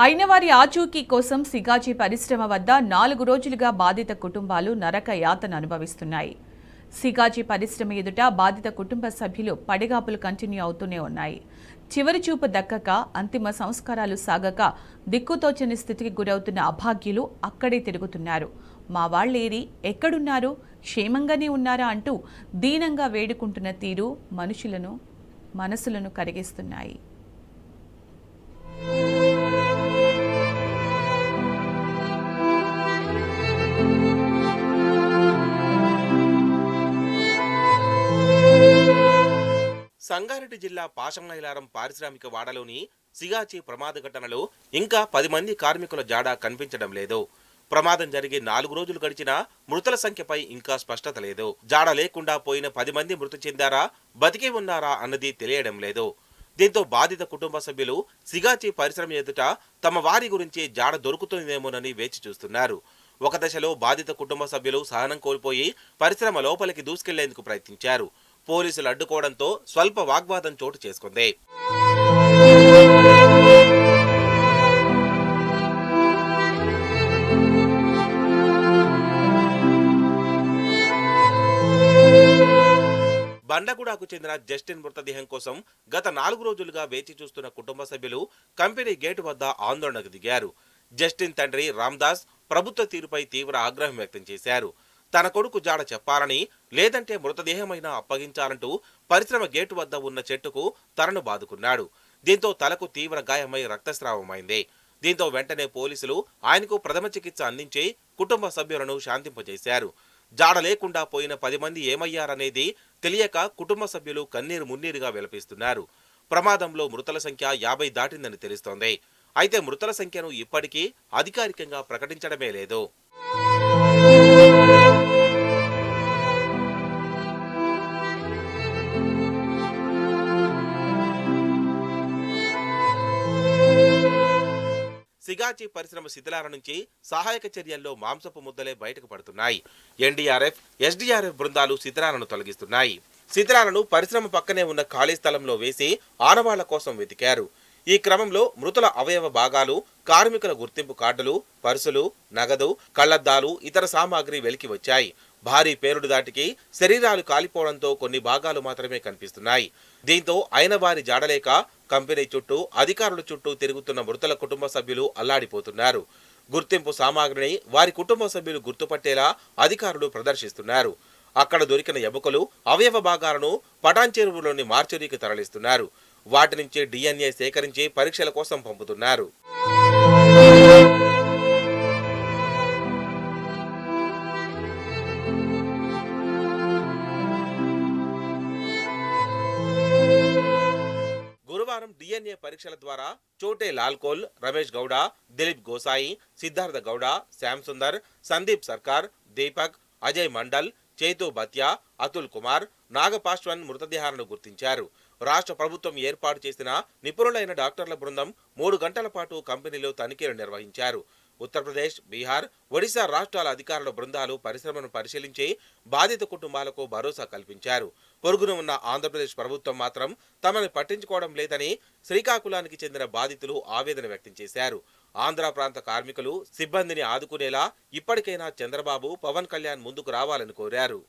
అయిన వారి ఆచూకీ కోసం సిగాచి పరిశ్రమ వద్ద 4 రోజులుగా బాధిత కుటుంబాలు నరక యాతన అనుభవిస్తున్నాయి. సిగాచి పరిశ్రమ ఎదుట బాధిత కుటుంబ సభ్యులు పడిగాపులు కంటిన్యూ అవుతూనే ఉన్నాయి. చివరి చూపు దక్కక, అంతిమ సంస్కారాలు సాగక దిక్కుతోచని స్థితికి గురవుతున్న అభాగ్యులు అక్కడే తిరుగుతున్నారు. మా వాళ్ళేరి, ఎక్కడున్నారు, క్షేమంగానే ఉన్నారా అంటూ దీనంగా వేడుకుంటున్న తీరు మనసులను కరిగిస్తున్నాయి. సంగారెడ్డి జిల్లా పాషంమైలారం పారిశ్రామిక వాడలోని సిగాచి ప్రమాద ఘటనలో ఇంకా 10 మంది కార్మికుల జాడ కనిపించడం లేదు. ప్రమాదం జరిగి 4 రోజులు గడిచినా మృతుల సంఖ్యపై ఇంకా స్పష్టత లేదు. జాడ లేకుండా పోయిన 10 మంది మృతి చెందారా, బతికే ఉన్నారా అన్నది తెలియడం లేదు. దీంతో బాధిత కుటుంబ సభ్యులు సిగాచి పరిశ్రమ ఎదుట తమ వారి గురించి జాడ దొరుకుతుందేమోనని వేచి చూస్తున్నారు. ఒక దశలో బాధిత కుటుంబ సభ్యులు సహనం కోల్పోయి పరిశ్రమ లోపలికి దూసుకెళ్లేందుకు ప్రయత్నించారు. పోలీసులు అడ్డుకోవడంతో స్వల్ప వాగ్వాదం చోటు చేసుకుంది. బండగూడకు చెందిన జస్టిన్ మృతదేహం కోసం గత 4 రోజులుగా వేచి చూస్తున్న కుటుంబ సభ్యులు కంపెనీ గేటు వద్ద ఆందోళనకు దిగారు. జస్టిన్ తండ్రి రామ్దాస్ ప్రభుత్వ తీరుపై తీవ్ర ఆగ్రహం వ్యక్తం చేశారు. తన కొడుకు జాడ చెప్పాలని, లేదంటే మృతదేహమైనా అప్పగించాలంటూ పరిశ్రమ గేటు వద్ద ఉన్న చెట్టుకు తలను బాదుకున్నాడు. దీంతో తలకు తీవ్ర గాయమై రక్తస్రావమైంది. దీంతో వెంటనే పోలీసులు ఆయనకు ప్రథమ చికిత్స అందించి కుటుంబ సభ్యులను శాంతింపజేశారు. జాడ లేకుండా పోయిన 10 మంది ఏమయ్యారనేది తెలియక కుటుంబ సభ్యులు కన్నీరు మున్నీరుగా విలపిస్తున్నారు. ప్రమాదంలో మృతుల సంఖ్య 50 దాటిందని తెలుస్తోంది. అయితే మృతుల సంఖ్యను ఇప్పటికీ అధికారికంగా ప్రకటించడమే లేదు. సిగాచి పరిశ్రమ శిథిలాల నుంచి సహాయక చర్యల్లో మాంసపు ముద్దలే బయటకు పడుతున్నాయి. ఎన్డీఆర్ఎఫ్, ఎస్డీఆర్ఎఫ్ బృందాలు శిథిలాలను తొలగిస్తున్నాయి. శిథిలాలను పరిశ్రమ పక్కనే ఉన్న ఖాళీ స్థలంలో వేసి ఆనవాళ్ల కోసం వెతికారు. ఈ క్రమంలో మృతుల అవయవ భాగాలు, కార్మికుల గుర్తింపు కార్డులు, పర్సులు, నగదు, కళ్లద్దాలు, ఇతర సామాగ్రి వెలికి వచ్చాయి. భారీ పేరుడు దాటికి శరీరాలు కాలిపోవడంతో కొన్ని భాగాలు మాత్రమే కనిపిస్తున్నాయి. దీంతో అయిన వారి జాడలేక కంపెనీ చుట్టూ, అధికారుల చుట్టూ తిరుగుతున్న మృతుల కుటుంబ సభ్యులు అల్లాడిపోతున్నారు. గుర్తింపు సామాగ్రిని వారి కుటుంబ సభ్యులు గుర్తుపట్టేలా అధికారులు ప్రదర్శిస్తున్నారు. అక్కడ దొరికిన ఎముకలు, అవయవ భాగాలను పటాన్ చెరువులోని మార్చురీకి తరలిస్తున్నారు. వాటి నుంచి DNA సేకరించి పరీక్షల కోసం పంపుతున్నారు. గురువారం DNA పరీక్షల ద్వారా చోటే లాల్కోల్, రమేష్ గౌడ, దిలీప్ గోసాయి, సిద్ధార్థ గౌడ, శ్యామ్ సుందర్, సందీప్ సర్కార్, దీపక్, అజయ్ మండల్, చేతు బత్యా, అతుల్ కుమార్, నాగపాశ్వన్ మృతదేహాలను గుర్తించారు. రాష్ట్ర ప్రభుత్వం ఏర్పాటు చేసిన నిపుణులైన డాక్టర్ల బృందం 3 గంటల పాటు కంపెనీలో తనిఖీలు నిర్వహించారు. ఉత్తరప్రదేశ్, బీహార్, ఒడిశా రాష్ట్రాల అధికారుల బృందాలు పరిశ్రమను పరిశీలించి బాధిత కుటుంబాలకు భరోసా కల్పించారు. పొరుగున ఉన్న ఆంధ్రప్రదేశ్ ప్రభుత్వం మాత్రం తమని పట్టించుకోవడం లేదని శ్రీకాకుళానికి చెందిన బాధితులు ఆవేదన వ్యక్తం చేశారు. ఆంధ్ర ప్రాంత కార్మికులు, సిబ్బందిని ఆదుకునేలా ఇప్పటికైనా చంద్రబాబు, పవన్ కళ్యాణ్ ముందుకు రావాలని కోరారు.